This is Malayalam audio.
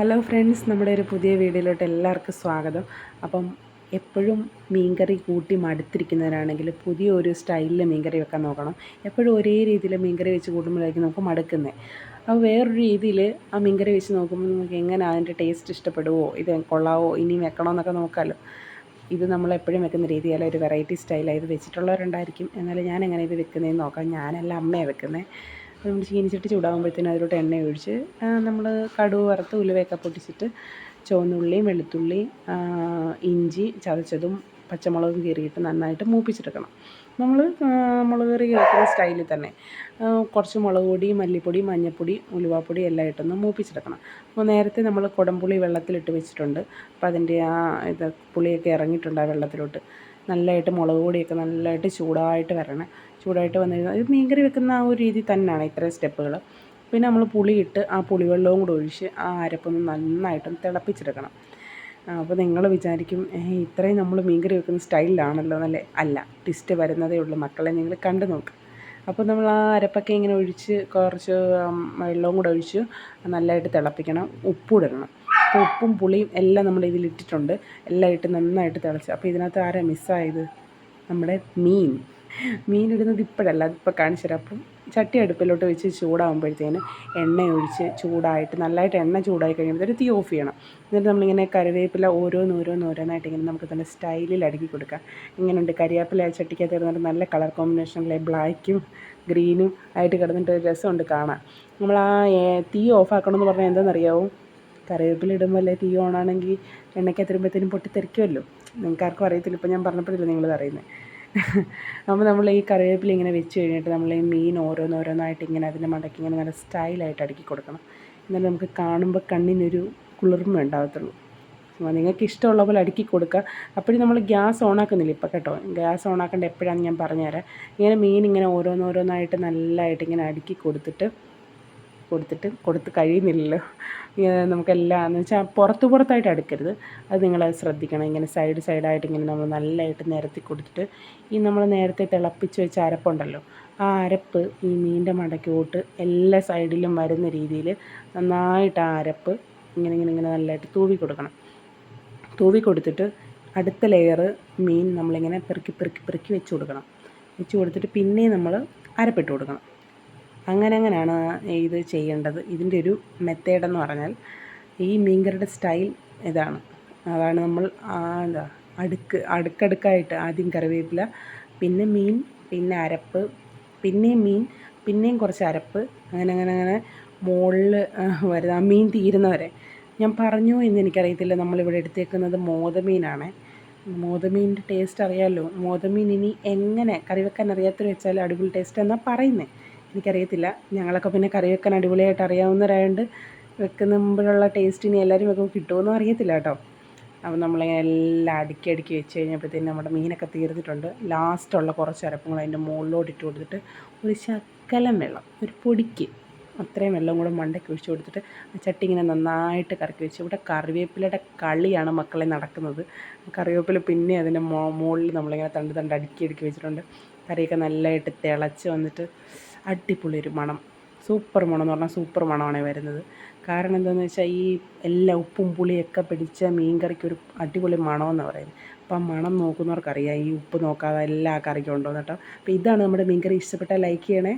ഹലോ ഫ്രണ്ട്സ്, നമ്മുടെ ഒരു പുതിയ വീഡിയോയിലോട്ട് എല്ലാവർക്കും സ്വാഗതം. അപ്പം എപ്പോഴും മീൻകറി കൂട്ടി മടുത്തിരിക്കുന്നവരാണെങ്കിൽ പുതിയൊരു സ്റ്റൈലിൽ മീൻകറി വെക്കാൻ നോക്കണം. എപ്പോഴും ഒരേ രീതിയിൽ മീൻകറി വെച്ച് കൂട്ടുമ്പോഴായിരിക്കും നമുക്ക് മടുക്കുന്നത്. അപ്പോൾ വേറൊരു രീതിയിൽ ആ മീൻകറി വെച്ച് നോക്കുമ്പോൾ നമുക്ക് എങ്ങനെ അതിൻ്റെ ടേസ്റ്റ് ഇഷ്ടപ്പെടുമോ, ഇത് കൊള്ളാവോ, ഇനി വെക്കണമെന്നൊക്കെ നോക്കാമല്ലോ. ഇത് നമ്മളെപ്പോഴും വെക്കുന്ന രീതിയല്ല, ഒരു വെറൈറ്റി സ്റ്റൈലാണ്. ഇത് വെച്ചിട്ടുള്ളവരുണ്ടായിരിക്കും, എന്നാലും ഞാൻ എങ്ങനെ ഇത് വെക്കുന്നതെന്ന് നോക്കാം. ഞാനല്ല, അമ്മയാണ് വെക്കുന്നത്. അപ്പോൾ നമ്മൾ ചീനിച്ചട്ടി ചൂടാകുമ്പോഴത്തേനും അതിലോട്ട് എണ്ണ ഒഴിച്ച് നമ്മൾ കടുക് വറുത്ത് ഉലുവയൊക്കെ പൊട്ടിച്ചിട്ട് ചുവന്നുള്ളിയും വെളുത്തുള്ളി ഇഞ്ചി ചതച്ചതും പച്ചമുളകും കീറിയിട്ട് നന്നായിട്ട് മൂപ്പിച്ചെടുക്കണം. നമ്മൾ മുളക് കറി വെക്കുന്ന സ്റ്റൈലിൽ തന്നെ കുറച്ച് മുളക് പൊടി, മല്ലിപ്പൊടി, മഞ്ഞൾപ്പൊടി, ഉലുവാപ്പൊടി എല്ലാം ഇട്ടൊന്ന് മൂപ്പിച്ചെടുക്കണം. അപ്പോൾ നേരത്തെ നമ്മൾ കുടംപുളി വെള്ളത്തിലിട്ട് വെച്ചിട്ടുണ്ട്. അപ്പോൾ അതിൻ്റെ പുളിയൊക്കെ ഇറങ്ങിയിട്ടുണ്ട് ആ വെള്ളത്തിലോട്ട്. നല്ലതായിട്ട് മുളക് പൊടിയൊക്കെ നല്ലതായിട്ട് ചൂടായിട്ട് വരണം. ചൂടായിട്ട് വന്നു കഴിഞ്ഞാൽ ഇത് മീൻകറി വെക്കുന്ന ആ ഒരു രീതി തന്നെയാണ് ഇത്രയും സ്റ്റെപ്പുകൾ. പിന്നെ നമ്മൾ പുളിയിട്ട് ആ പുളിവെള്ളവും കൂടെ ഒഴിച്ച് ആ അരപ്പൊന്ന് നന്നായിട്ടൊന്ന് തിളപ്പിച്ചെടുക്കണം. അപ്പോൾ നിങ്ങൾ വിചാരിക്കും, ഇത്രയും നമ്മൾ മീൻകറി വെക്കുന്ന സ്റ്റൈലിലാണല്ലോ എന്നല്ലേ? അല്ല, ട്വിസ്റ്റ് വരുന്നതേ ഉള്ളൂ മക്കളെ, നിങ്ങൾ കണ്ടു നോക്ക്. അപ്പോൾ നമ്മൾ ആ അരപ്പൊക്കെ ഇങ്ങനെ ഒഴിച്ച് കുറച്ച് വെള്ളവും കൂടെ ഒഴിച്ച് നല്ലതായിട്ട് തിളപ്പിക്കണം. ഉപ്പിടണം. അപ്പോൾ ഉപ്പും പുളിയും എല്ലാം നമ്മൾ ഇതിലിട്ടിട്ടുണ്ട്. എല്ലാം ഇട്ട് നന്നായിട്ട് തിളച്ച്. അപ്പോൾ ഇതിനകത്ത് ആരാ മിസ്സായത്? നമ്മുടെ മീനിടുന്നത് ഇപ്പോഴല്ല, അതിപ്പോൾ കാണിച്ചു തരാം. അപ്പം ചട്ടി അടുപ്പിലോട്ട് വെച്ച് ചൂടാകുമ്പോഴത്തേന് എണ്ണ ഒഴിച്ച് ചൂടായിട്ട് നല്ലതായിട്ട് എണ്ണ ചൂടായി കഴിയുമ്പോൾ തീ ഓഫ് ചെയ്യണം. എന്നിട്ട് നമ്മളിങ്ങനെ കറിവേപ്പില ഓരോന്നായിട്ട് ഇങ്ങനെ നമുക്ക് തന്നെ സ്റ്റൈലിൽ അടുക്കി കൊടുക്കാം. ഇങ്ങനെയുണ്ട് കറിവേപ്പില ചട്ടിക്കകത്ത് കിടന്നിട്ട് നല്ല കളർ കോമ്പിനേഷനിലെ ബ്ലാക്കും ഗ്രീനും ആയിട്ട് കിടന്നിട്ട് ഒരു രസമുണ്ട് കാണാൻ. നമ്മൾ ആ തീ ഓഫാക്കണമെന്ന് പറഞ്ഞാൽ എന്താണെന്നറിയാവും? കറിവേപ്പില ഇടുമ്പോൾ അല്ലേ തീ ഓണാണെങ്കിൽ എണ്ണയ്ക്കകത്ത് ഇടുമ്പോഴത്തേനും പൊട്ടിത്തെറിക്കുമല്ലോ. നിങ്ങൾക്ക് ആർക്കും അറിയത്തില്ല, ഇപ്പോൾ ഞാൻ പറഞ്ഞപ്പോഴല്ലേ നിങ്ങളത് അറിയുന്നത്. അപ്പോൾ നമ്മൾ ഈ കറിവേപ്പില ഇങ്ങനെ വെച്ച് കഴിഞ്ഞിട്ട് നമ്മൾ ഈ മീൻ ഓരോന്നായിട്ട് ഇങ്ങനെ അതിൻ്റെ മടക്കി ഇങ്ങനെ നല്ല സ്റ്റൈലായിട്ട് അടുക്കി കൊടുക്കണം. എന്നാലും നമുക്ക് കാണുമ്പോൾ കണ്ണിനൊരു കുളിർമ ഉണ്ടാകത്തുള്ളൂ. നിങ്ങൾക്ക് ഇഷ്ടമുള്ള പോലെ അടുക്കി കൊടുക്കുക. അപ്പോഴും നമ്മൾ ഗ്യാസ് ഓണാക്കുന്നില്ല ഇപ്പം കേട്ടോ. ഗ്യാസ് ഓണാക്കേണ്ട എപ്പോഴാണെന്ന് ഞാൻ പറഞ്ഞുതരാം. ഇങ്ങനെ മീൻ ഇങ്ങനെ ഓരോന്നായിട്ട് നല്ലതായിട്ട് ഇങ്ങനെ അടുക്കി കൊടുത്ത് കഴിയുന്നില്ലല്ലോ. നമുക്കെല്ലാം എന്ന് വെച്ചാൽ പുറത്തായിട്ട് അടുക്കരുത്. അത് നിങ്ങളത് ശ്രദ്ധിക്കണം. ഇങ്ങനെ സൈഡായിട്ട് ഇങ്ങനെ നമ്മൾ നല്ലതായിട്ട് നിരത്തി കൊടുത്തിട്ട് ഈ നമ്മൾ നേരത്തെ തിളപ്പിച്ച് വെച്ച അരപ്പുണ്ടല്ലോ, ആ അരപ്പ് ഈ മീനിൻ്റെ മടക്കോട്ട് എല്ലാ സൈഡിലും വരുന്ന രീതിയിൽ നന്നായിട്ട് ആ അരപ്പ് ഇങ്ങനെ നല്ലതായിട്ട് തൂവി കൊടുത്തിട്ട് അടുത്ത ലെയർ മീൻ നമ്മളിങ്ങനെ പെറുക്കി വെച്ച് കൊടുത്തിട്ട് പിന്നെ നമ്മൾ അരപ്പിട്ട് കൊടുക്കണം. അങ്ങനെയാണ് ഇത് ചെയ്യേണ്ടത്. ഇതിൻ്റെ ഒരു മെത്തേഡെന്ന് പറഞ്ഞാൽ ഈ മീൻകറിയുടെ സ്റ്റൈൽ ഇതാണ്. അതാണ് നമ്മൾ അടുക്കടുക്കായിട്ട് ആദ്യം കറിവേപ്പില, പിന്നെ മീൻ, പിന്നെ അരപ്പ്, പിന്നെയും മീൻ, പിന്നെയും കുറച്ച് അരപ്പ്, അങ്ങനെ മുകളിൽ വരുന്ന ആ മീൻ തീരുന്നവരെ. ഞാൻ പറഞ്ഞു എന്ന് എനിക്കറിയത്തില്ല, നമ്മളിവിടെ എടുത്തേക്കുന്നത് മോതമീനാണ്. മോതമീനിൻ്റെ ടേസ്റ്റ് അറിയാമല്ലോ. മോതമീൻ ഇനി എങ്ങനെ കറി വെക്കാൻ അറിയാത്തവർ വെച്ചാൽ അടിപൊളി ടേസ്റ്റ് എന്നാണ് പറയുന്നത്. എനിക്കറിയത്തില്ല. ഞങ്ങളൊക്കെ പിന്നെ കറി വെക്കാൻ അടിപൊളിയായിട്ട് അറിയാവുന്നവരായതുകൊണ്ട് വെക്കുന്ന മുമ്പിലുള്ള ടേസ്റ്റ് ഇനി എല്ലാവരും വെക്കുമ്പോൾ കിട്ടുമെന്നും അറിയത്തില്ല കേട്ടോ. അപ്പോൾ നമ്മളിങ്ങനെ എല്ലാം അടുക്കി വെച്ച് കഴിഞ്ഞപ്പോഴത്തേനും നമ്മുടെ മീനൊക്കെ തീർന്നിട്ടുണ്ട്. ലാസ്റ്റുള്ള കുറച്ച് അരപ്പും കൂടെ അതിൻ്റെ മുകളിലോട്ട് ഇട്ട് കൊടുത്തിട്ട് ഒരു ശകലം വെള്ളം, ഒരു പൊടിക്ക് അത്രയും വെള്ളം കൂടെ മണ്ടയ്ക്ക് ഒഴിച്ച് കൊടുത്തിട്ട് ചട്ടി ഇങ്ങനെ നന്നായിട്ട് കറക്കി വെച്ച്. ഇവിടെ കറിവേപ്പിലയുടെ കളിയാണ് മക്കളെ നടക്കുന്നത്. കറിവേപ്പില പിന്നെ അതിൻ്റെ മുകളിൽ നമ്മളിങ്ങനെ തണ്ട് അടുക്കി വെച്ചിട്ടുണ്ട്. കറിയൊക്കെ നല്ലതായിട്ട് തിളച്ച് വന്നിട്ട് അടിപൊളി ഒരു മണം, സൂപ്പർ മണം എന്ന് പറഞ്ഞാൽ സൂപ്പർ മണമാണ് വരുന്നത്. കാരണം എന്താണെന്ന് വെച്ചാൽ ഈ എല്ലാ ഉപ്പും പുളിയൊക്കെ പിടിച്ച മീൻ കറിക്കൊരു അടിപൊളി മണമെന്ന് പറയുന്നത്. അപ്പം ആ മണം നോക്കുന്നവർക്കറിയാം ഈ ഉപ്പ് നോക്കാതെ എല്ലാ കറിക്കും ഉണ്ടോ കേട്ടോ. അപ്പോൾ ഇതാണ് നമ്മുടെ മീൻ കറി. ഇഷ്ടപ്പെട്ടാൽ ലൈക്ക് ചെയ്യണേ.